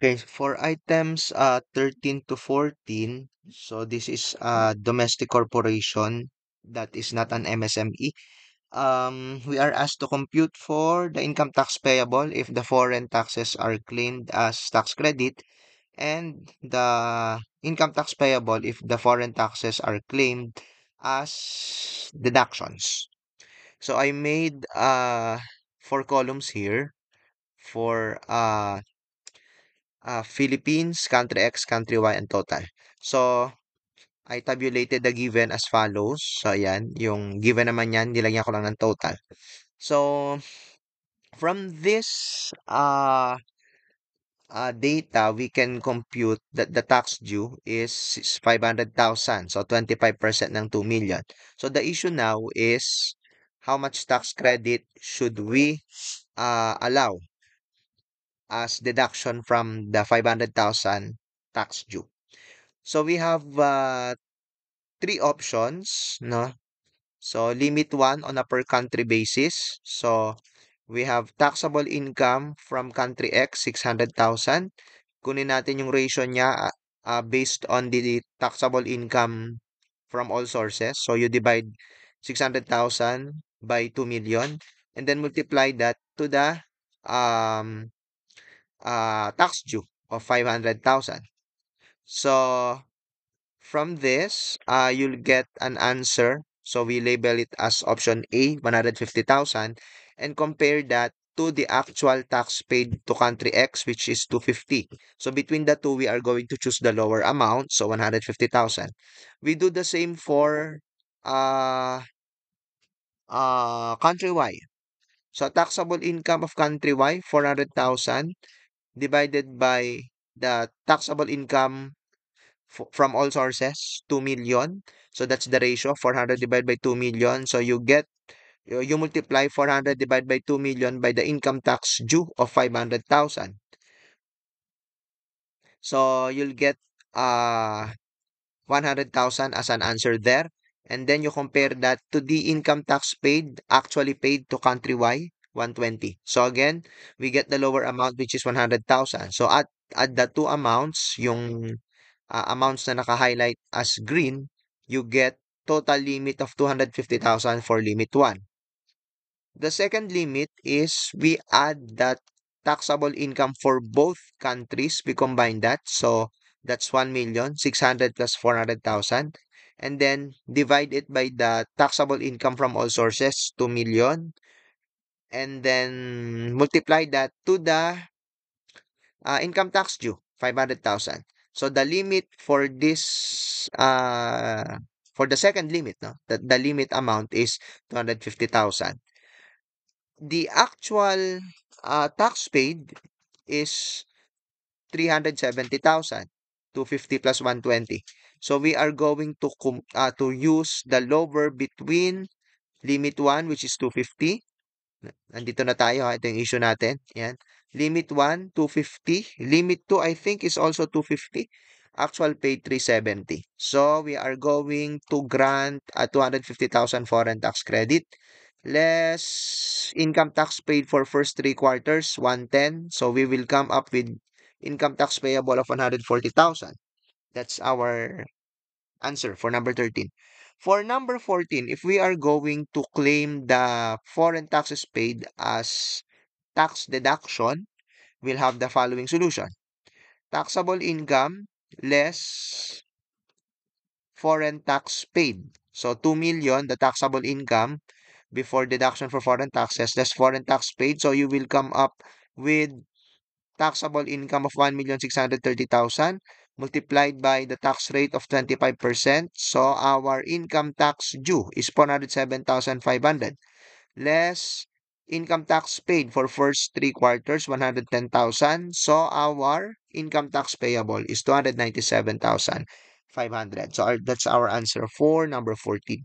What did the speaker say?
Okay, for items 13 to 14, so this is a domestic corporation that is not an MSME. We are asked to compute for the income tax payable if the foreign taxes are claimed as tax credit, and the income tax payable if the foreign taxes are claimed as deductions. So I made four columns here for Philippines, country X, country Y, and total. So, I tabulated the given as follows. So, ayan, yung given naman yan, nilagyan ko lang ng total. So, from this data, we can compute that the tax due is 500,000. So, 25% ng 2 million. So, the issue now is how much tax credit should we allow as deduction from the 500,000 tax due. So we have three options, no? So limit one on a per country basis. So we have taxable income from country X, 600,000. Kunin natin yung ratio niya based on the taxable income from all sources. So you divide 600,000 by 2 million and then multiply that to the um, tax due of 500,000. So from this, you'll get an answer. So we label it as option A, 150,000, and compare that to the actual tax paid to country X, which is 250. So between the two, we are going to choose the lower amount, so 150,000. We do the same for uh, country Y. So taxable income of country Y, 400,000 divided by the taxable income from all sources, 2 million. So that's the ratio, 400 divided by 2 million. So you get, you multiply 400 divided by 2 million by the income tax due of 500,000. So you'll get 100,000 as an answer there. And then you compare that to the income tax paid, actually paid to country Y, 120. So again, we get the lower amount, which is 100,000. So at the two amounts, yung amounts na naka-highlight as green, you get total limit of 250,000 for limit 1. The second limit is we add that taxable income for both countries. We combine that. So that's 1,600,000 plus 400,000. And then divide it by the taxable income from all sources, 2 million. And then multiply that to the income tax due, 500,000. So the limit for the second limit, no, the limit amount is 250,000. The actual tax paid is 370,000, 250 plus 120. So we are going to use the lower between limit 1, which is 250. Nandito na tayo ha. Ito yung issue natin. Yan. Limit 1, 250. Limit 2, I think, is also 250. Actual paid 370. So, we are going to grant a 250,000 foreign tax credit. Less income tax paid for first three quarters, 110. So, we will come up with income tax payable of 140,000. That's our answer for number 13. For number 14, if we are going to claim the foreign taxes paid as tax deduction, we'll have the following solution. Taxable income less foreign tax paid. So 2 million, the taxable income before deduction for foreign taxes, less foreign tax paid. So you will come up with taxable income of 1,630,000 multiplied by the tax rate of 25%. So our income tax due is 407,500 less income tax paid for first three quarters, 110,000. So our income tax payable is 297,500. So that's our answer for number 14.